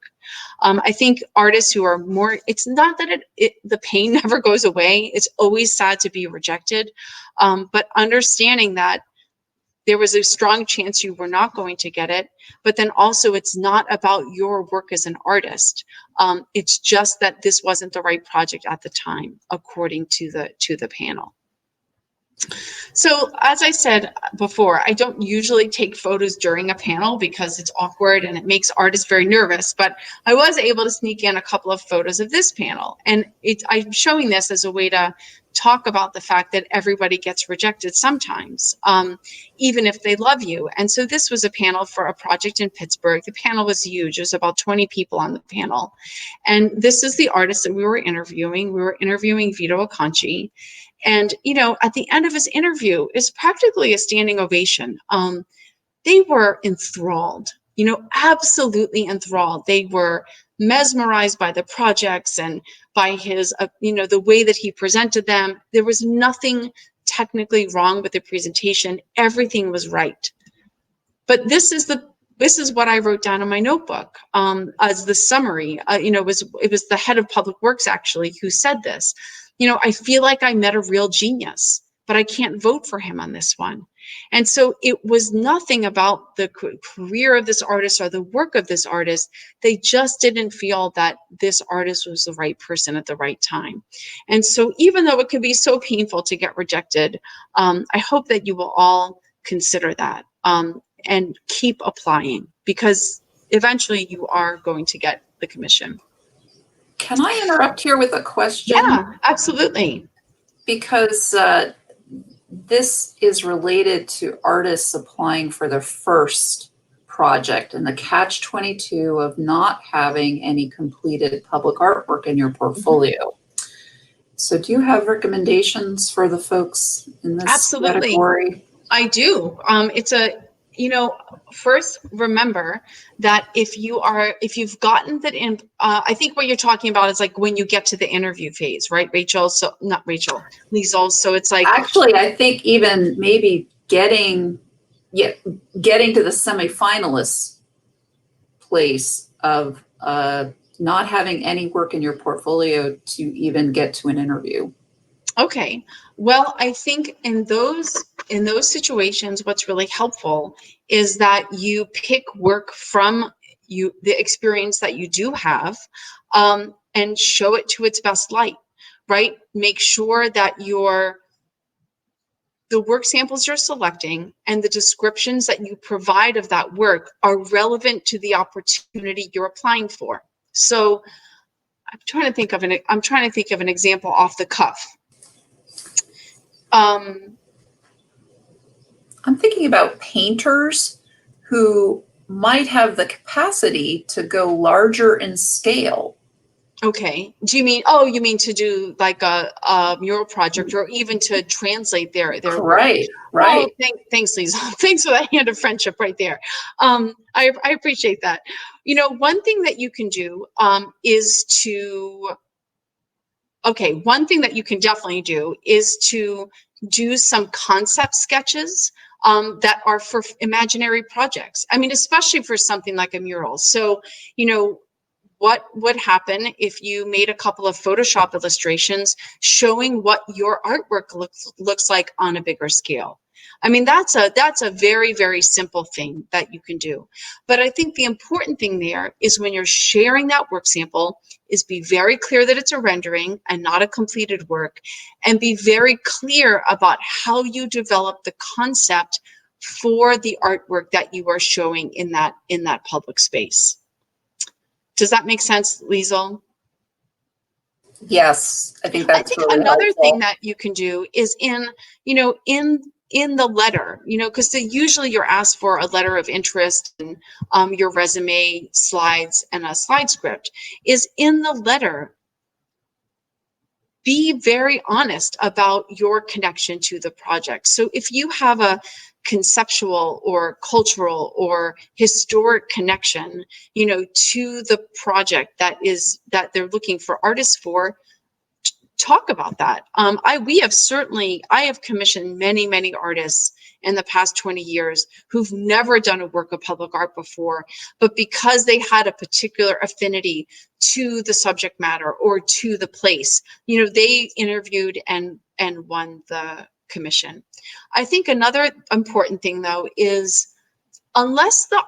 I think artists who are more, it's not that the pain never goes away. It's always sad to be rejected. But understanding that there was a strong chance you were not going to get it, but then also it's not about your work as an artist. It's just that this wasn't the right project at the time, according to the panel. So as I said before, I don't usually take photos during a panel because it's awkward and it makes artists very nervous, but I was able to sneak in a couple of photos of this panel. And I'm showing this as a way to talk about the fact that everybody gets rejected sometimes, even if they love you. And so this was a panel for a project in Pittsburgh. The panel was huge. There's about 20 people on the panel. And this is the artist that we were interviewing. We were interviewing Vito Acconci. And, you know, at the end of his interview, it's practically a standing ovation. They were enthralled, you know, absolutely enthralled. They were mesmerized by the projects and by his, you know, the way that he presented them. There was nothing technically wrong with the presentation. Everything was right. But this is what I wrote down in my notebook as the summary. You know, it was the head of public works actually who said this. You know, I feel like I met a real genius, but I can't vote for him on this one. And so it was nothing about the career of this artist or the work of this artist. They just didn't feel that this artist was the right person at the right time. And so even though it can be so painful to get rejected, I hope that you will all consider that and keep applying, because eventually you are going to get the commission. Can I interrupt here with a question? Yeah, absolutely. Because this is related to artists applying for their first project and the catch-22 of not having any completed public artwork in your portfolio. Mm-hmm. So do you have recommendations for the folks in this category? I do. You know, first remember that if you've gotten that in, I think what you're talking about is like when you get to the interview phase, right, Rachel? So not Rachel, Liesl. So it's like, actually, I think even maybe getting to the semifinalist place of not having any work in your portfolio to even get to an interview. Okay. Well, I think in those situations, what's really helpful is that you pick work from the experience that you do have, and show it to its best light, right? Make sure that the work samples you're selecting and the descriptions that you provide of that work are relevant to the opportunity you're applying for. So I'm trying to think of an example off the cuff. I'm thinking about painters who might have the capacity to go larger in scale. Okay. Do you mean to do like a mural project, or even to translate their right work? Oh, thanks, Lisa. Thanks for that hand of friendship right there. I appreciate that. You know, one thing that you can do one thing that you can definitely do is to do some concept sketches that are for imaginary projects. I mean, especially for something like a mural. So, you know, what would happen if you made a couple of Photoshop illustrations showing what your artwork looks like on a bigger scale? I mean, that's a very, very simple thing that you can do. But I think the important thing there is when you're sharing that work sample is be very clear that it's a rendering and not a completed work, and be very clear about how you develop the concept for the artwork that you are showing in that public space. Does that make sense, Liesl? Yes, I think that's really another helpful. Thing that you can do is in the letter, you know, because usually you're asked for a letter of interest and your resume, slides, and a slide script. Is in the letter, be very honest about your connection to the project. So if you have a conceptual or cultural or historic connection, you know, to the project that they're looking for artists for, talk about that. I have commissioned many artists in the past 20 years who've never done a work of public art before, but because they had a particular affinity to the subject matter or to the place, you know, they interviewed and won the commission. I think another important thing though is RFPs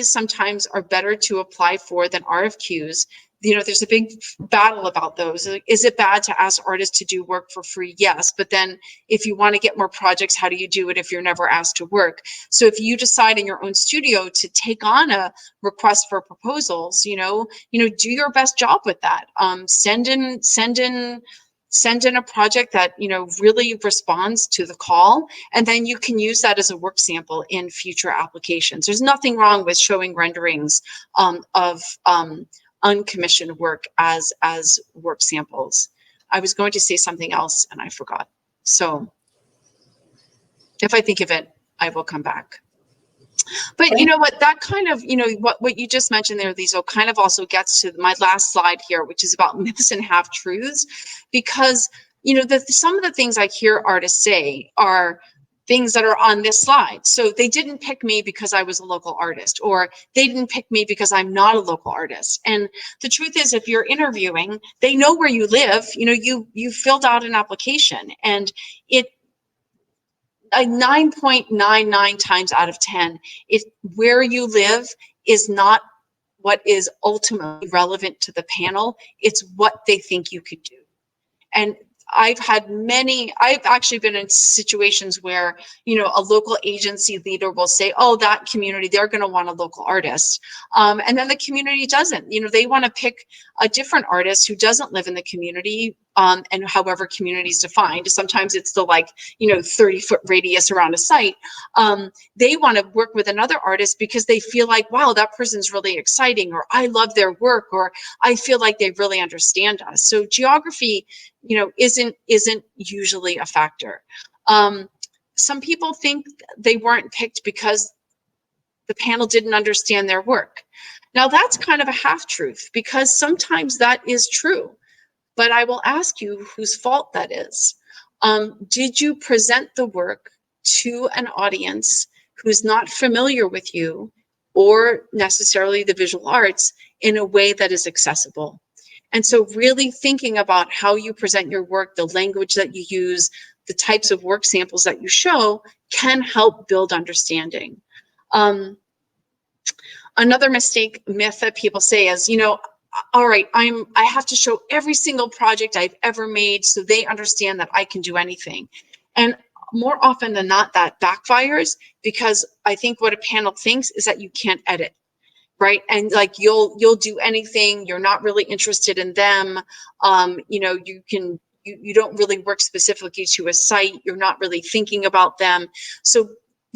sometimes are better to apply for than RFQs. You know, there's a big battle about those. Is it bad to ask artists to do work for free? Yes. But then if you want to get more projects, how do you do it if you're never asked to work? So if you decide in your own studio to take on a request for proposals, you know, do your best job with that. Send in send in a project that, really responds to the call, and then you can use that as a work sample in future applications. There's nothing wrong with showing renderings of uncommissioned work as work samples. I was going to say something else and I forgot. So if I think of it, I will come back. But you know what, that kind of, what you just mentioned there, Lisa, kind of also gets to my last slide here, which is about myths and half-truths, because, some of the things I hear artists say are things that are on this slide. So they didn't pick me because I was a local artist, or they didn't pick me because I'm not a local artist. And the truth is, if you're interviewing, they know where you live. You filled out an application, and it, 9.99 times out of 10, if where you live is not what is ultimately relevant to the panel, it's what they think you could do. And I've actually been in situations where, a local agency leader will say, oh, that community, they're going to want a local artist. And then the community doesn't, they want to pick a different artist who doesn't live in the community. And however community is defined, sometimes it's the 30-foot radius around a site. They want to work with another artist because they feel like, wow, that person's really exciting, or I love their work, or I feel like they really understand us. So geography, isn't usually a factor. Some people think they weren't picked because the panel didn't understand their work. Now that's kind of a half-truth, because sometimes that is true. But I will ask you whose fault that is. Did you present the work to an audience who's not familiar with you or necessarily the visual arts in a way that is accessible? And so really thinking about how you present your work, the language that you use, the types of work samples that you show can help build understanding. Another myth that people say is, all right, I have to show every single project I've ever made so they understand that I can do anything. And more often than not, that backfires, because I think what a panel thinks is that you can't edit, right? And you'll do anything, you're not really interested in them. You don't really work specifically to a site, you're not really thinking about them. So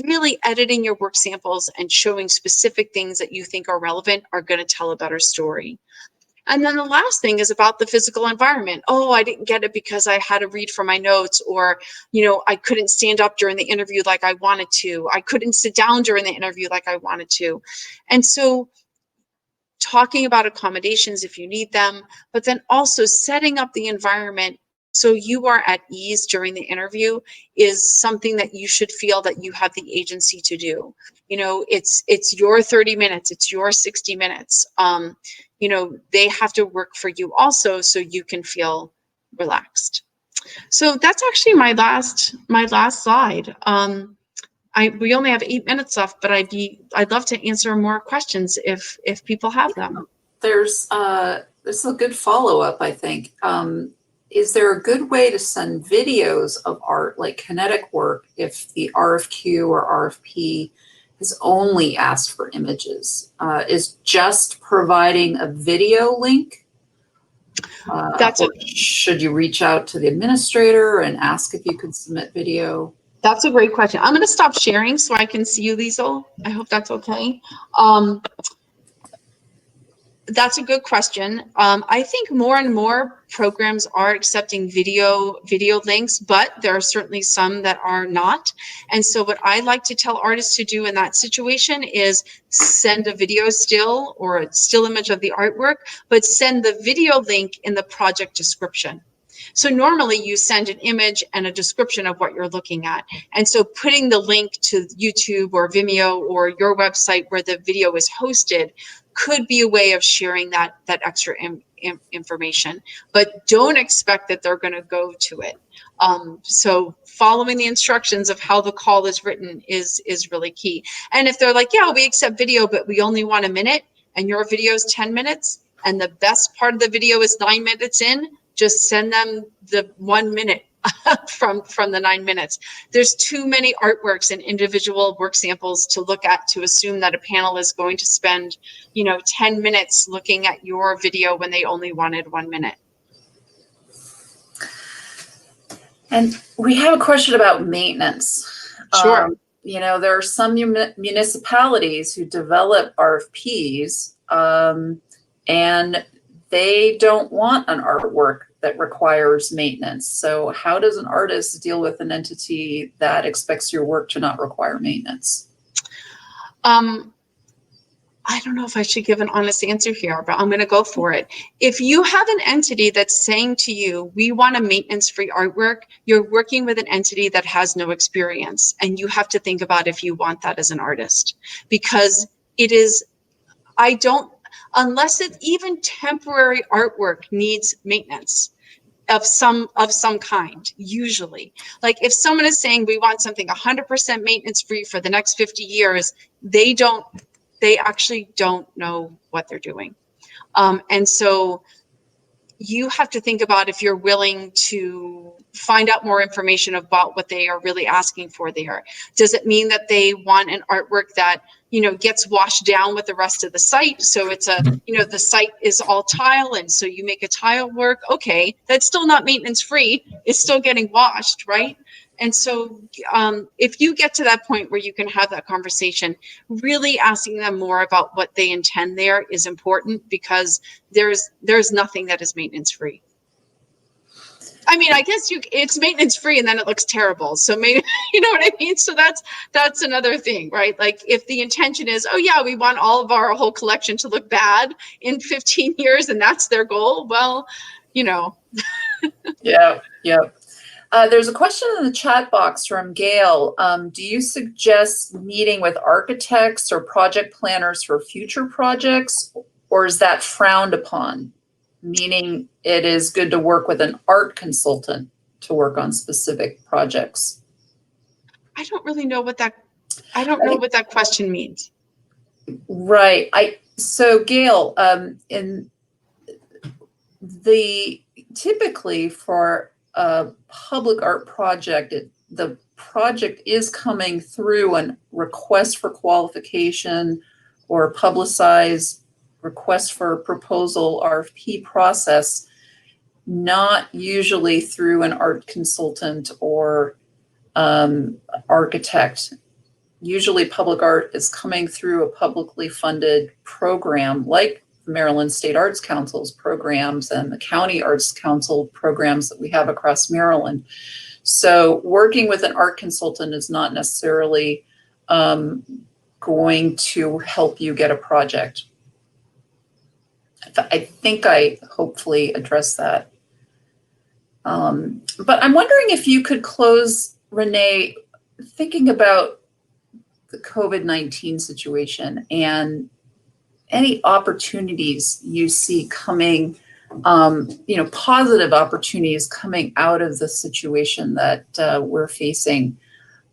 really editing your work samples and showing specific things that you think are relevant are going to tell a better story. And then the last thing is about the physical environment. Oh, I didn't get it because I had to read from my notes, or, I couldn't stand up during the interview like I wanted to. I couldn't sit down during the interview like I wanted to. And so talking about accommodations if you need them, but then also setting up the environment so you are at ease during the interview is something that you should feel that you have the agency to do. It's your 30 minutes, it's your 60 minutes. They have to work for you also, so you can feel relaxed. So that's actually my last slide. We only have 8 minutes left, but I'd love to answer more questions if people have them. This is a good follow-up, I think. Is there a good way to send videos of art, like kinetic work, if the RFQ or RFP has only asked for images? Is just providing a video link? Should you reach out to the administrator and ask if you could submit video? That's a great question. I'm going to stop sharing so I can see you, Liesl. I hope that's okay. That's a good question. I think more and more programs are accepting video links, but there are certainly some that are not. And so what I like to tell artists to do in that situation is send a video still or a still image of the artwork, but send the video link in the project description. So normally you send an image and a description of what you're looking at. And so putting the link to YouTube or Vimeo or your website where the video is hosted could be a way of sharing that extra information, but don't expect that they're going to go to it. So following the instructions of how the call is written is really key. And if they're like, yeah, we accept video, but we only want a minute, and your video is 10 minutes, and the best part of the video is 9 minutes in, just send them the 1 minute from the 9 minutes. There's too many artworks and individual work samples to look at to assume that a panel is going to spend, 10 minutes looking at your video when they only wanted 1 minute. And we have a question about maintenance. Sure. There are some municipalities who develop RFPs, and they don't want an artwork that requires maintenance. So how does an artist deal with an entity that expects your work to not require maintenance? I don't know if I should give an honest answer here, but I'm going to go for it. If you have an entity that's saying to you, we want a maintenance-free artwork, you're working with an entity that has no experience. And you have to think about if you want that as an artist, because it is, unless it's even temporary artwork needs maintenance of some kind, usually. Like if someone is saying we want something 100% maintenance free for the next 50 years, they actually don't know what they're doing. And so you have to think about if you're willing to find out more information about what they are really asking for there. Does it mean that they want an artwork that, gets washed down with the rest of the site? So it's the site is all tile, and so you make a tile work. Okay, that's still not maintenance free. It's still getting washed, right? And so if you get to that point where you can have that conversation, really asking them more about what they intend there is important, because there's nothing that is maintenance free. I mean, I guess it's maintenance free and then it looks terrible. So maybe, you know what I mean? So that's another thing, right? Like if the intention is, oh yeah, we want all of our whole collection to look bad in 15 years and that's their goal. Well, Yeah. There's a question in the chat box from Gail. Do you suggest meeting with architects or project planners for future projects, or is that frowned upon? Meaning it is good to work with an art consultant to work on specific projects. I don't really know what that question means. Right. So Gail, typically for a public art project, the project is coming through a request for qualification or publicized request for proposal RFP process, not usually through an art consultant or architect. Usually public art is coming through a publicly funded program like Maryland State Arts Council's programs and the County Arts Council programs that we have across Maryland. So working with an art consultant is not necessarily going to help you get a project. I think I hopefully addressed that. But I'm wondering if you could close, Renee, thinking about the COVID-19 situation and any opportunities you see coming, positive opportunities coming out of the situation that we're facing,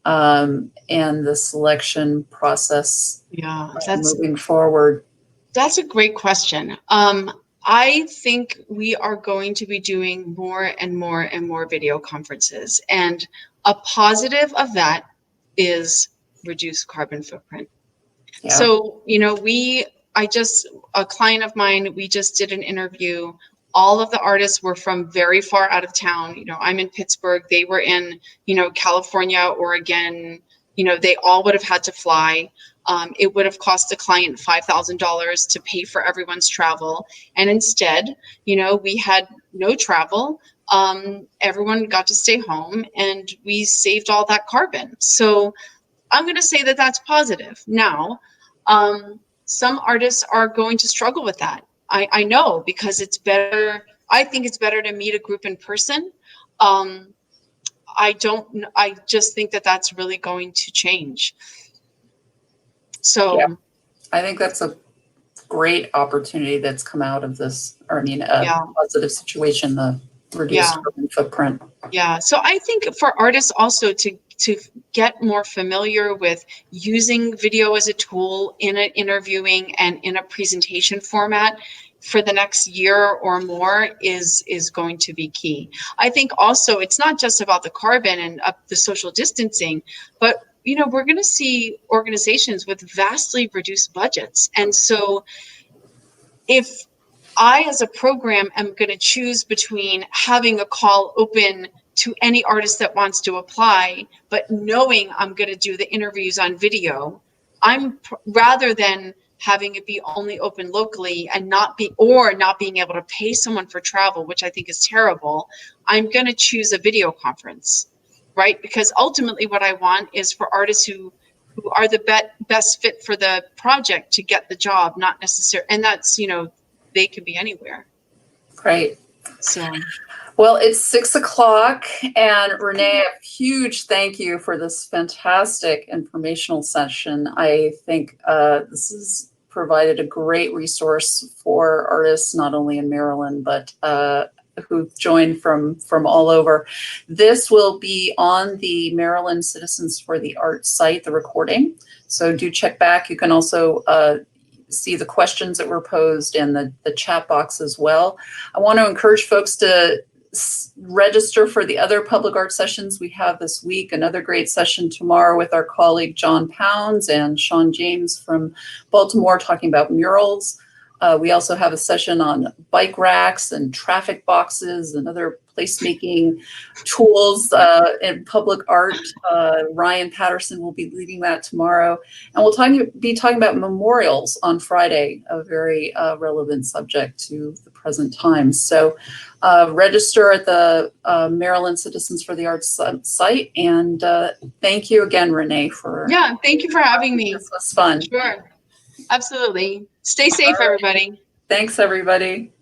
and the selection process moving forward. That's a great question. I think we are going to be doing more and more and more video conferences, and a positive of that is reduce carbon footprint. Yeah. So, a client of mine, we just did an interview. All of the artists were from very far out of town. I'm in Pittsburgh. They were in, California, Oregon. They all would have had to fly. It would have cost the client $5,000 to pay for everyone's travel. And instead, we had no travel. Everyone got to stay home and we saved all that carbon. So I'm going to say that that's positive. Now, some artists are going to struggle with that. I know, because it's better. I think it's better to meet a group in person. I just think that that's really going to change. So yeah. I think that's a great opportunity that's come out of this, positive situation, the reduced carbon footprint. Yeah. So I think for artists also to get more familiar with using video as a tool in an interviewing and in a presentation format for the next year or more is going to be key. I think also it's not just about the carbon and the social distancing, but we're going to see organizations with vastly reduced budgets. And so if I, as a program, am going to choose between having a call open to any artist that wants to apply, but knowing I'm going to do the interviews on video, rather than having it be only open locally and not being able to pay someone for travel, which I think is terrible, I'm going to choose a video conference, right? Because ultimately what I want is for artists who are the best fit for the project to get the job, not necessarily, and that's, they can be anywhere. Great. So. Well, it's 6 o'clock, and Renee, a huge thank you for this fantastic informational session. I think this has provided a great resource for artists, not only in Maryland, but who've joined from all over. This will be on the Maryland Citizens for the Arts site, the recording. So do check back. You can also see the questions that were posed in the chat box as well. I want to encourage folks to register for the other public art sessions we have this week. Another great session tomorrow with our colleague John Pounds and Sean James from Baltimore talking about murals. We also have a session on bike racks and traffic boxes and other placemaking tools in public art. Ryan Patterson will be leading that tomorrow. And we'll be talking about memorials on Friday, a very relevant subject to the present times. So register at the Maryland Citizens for the Arts site. And thank you again, Renee, for thank you for having me. This was fun. Sure. Absolutely. Stay safe, everybody. Thanks, everybody.